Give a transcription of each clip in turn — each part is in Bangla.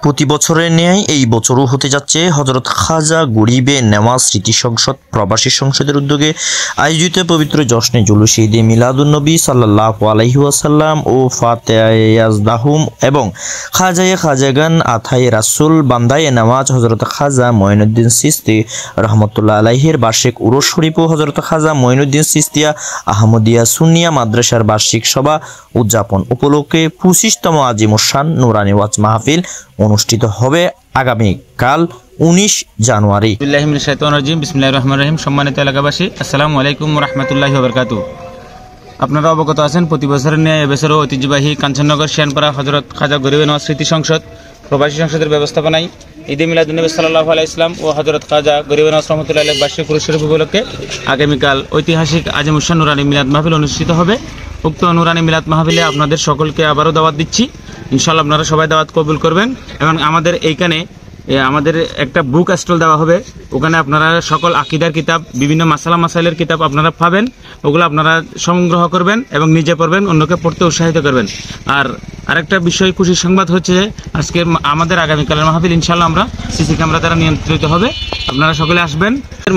প্রতি বছরের ন্যায় এই বছরও হতে যাচ্ছে হযরত খাজা গরিবে নেওয়াজ স্মৃতি সংসদ প্রবাসী সংসদের উদ্যোগে আয়োজিত পবিত্র জশ্নে জুলুস ঈদে মিলাদুন্নবী সাল্লাল্লাহু আলাইহি ওয়াসাল্লাম ও ফাতেয়াজদাহুম এবং খাজায়ে খাজাগান আথায়ে রাসূল বান্দায়ে নেওয়াজ হযরত খাজা মঈনুদ্দিন চিশতি রহমতুল্লাহ আলাইহির বার্ষিক উরুস শরীফ ও হযরত খাজা মঈনুদ্দিন চিশতিয়া আহমদিয়া সুন্নিয়া মাদ্রাসার বার্ষিক সভা উদযাপন উপলক্ষে 25তম আজিমুশান নুরানি ওয়াজ মাহফিল অনুষ্ঠিত হবে আগামীকাল 19 জানুয়ারি। বিসমিল্লাহির রহমানির রহিম। সম্মানিত এলাকাবাসী, আসসালামু আলাইকুম ওয়া রাহমাতুল্লাহি ওয়া বারাকাতুহু। আপনারা অবগত আছেন প্রতি বছরের ন্যায় এবছরও ঐতিহ্যবাহী কাঞ্চননগর শিয়ানপাড়া হযরত খাজা গরিবে নওয়াজ স্মৃতি সংসদ প্রবাসী সংসদের ব্যবস্থাপনায় ঈদে মিলাদুন্নবী সাল্লাল্লাহু আলাইহি ওয়াসাল্লাম ও হযরত খাজা গরিবে নওয়াজ রহমতুল্লাহ আলাইহি বার্ষিক উরুস শরীফ উপলক্ষে আগামীকাল ঐতিহাসিক আজিমুশান নুরানি মিলাদ মাহফিল অনুষ্ঠিত হবে। উক্ত নুরানি মিলাদ মাহফিলে আপনাদের সকলকে আবারও দাওয়াত দিচ্ছি। ইনশাআল্লাহ আপনারা সবাই দাওয়াত কবুল করবেন এবং আমাদের এইখানে আমাদের একটা বুক স্টল দেওয়া হবে। ওখানে আপনারা সকল আকীদার কিতাব, বিভিন্ন মাসালা মাসাইলের কিতাব আপনারা পাবেন। ওগুলো আপনারা সংগ্রহ করবেন এবং নিজে পড়বেন, অন্যকে পড়তে উৎসাহিত করবেন। আর আরেকটা বিষয়, খুশির সংবাদ হচ্ছে আজকে আমাদের আগামীকালের মাহফিল ইনশাআল্লাহ আমরা সিসি ক্যামেরা দ্বারা নিয়ন্ত্রিত হবে। আপনারা সকলে আসবেন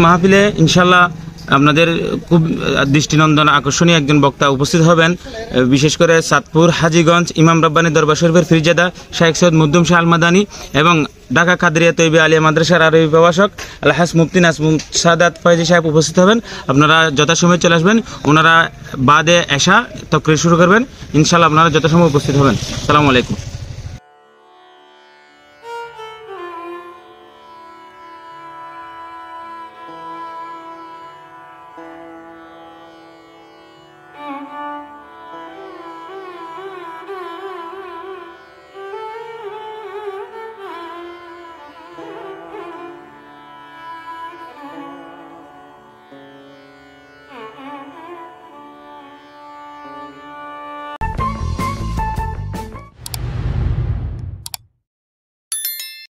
মাহফিলে। ইনশাআল্লাহ আপনাদের খুব দৃষ্টিনন্দন আকর্ষণীয় একজন বক্তা উপস্থিত হবেন। বিশেষ করে চাঁদপুর হাজীগঞ্জ ইমাম রব্বানী দরবার শরীফের ফিরজাদা শাইখ সৈয়দ মুদ্দুম শাহ আল মাদানী এবং ঢাকা কাদরিয়া তৈয়বা আলিয়া মাদ্রাসার আরবি প্রভাষক আলহাজ মুফতি নাজমুল সাদাত ফয়েজি সাহেব উপস্থিত হবেন। আপনারা যথাসময়ে চলে আসবেন। ওনারা বাদে এশা তাকরীর শুরু করবেন। ইনশাআল্লাহ আপনারা যথাসময়ে উপস্থিত হবেন। আসসালামু আলাইকুম।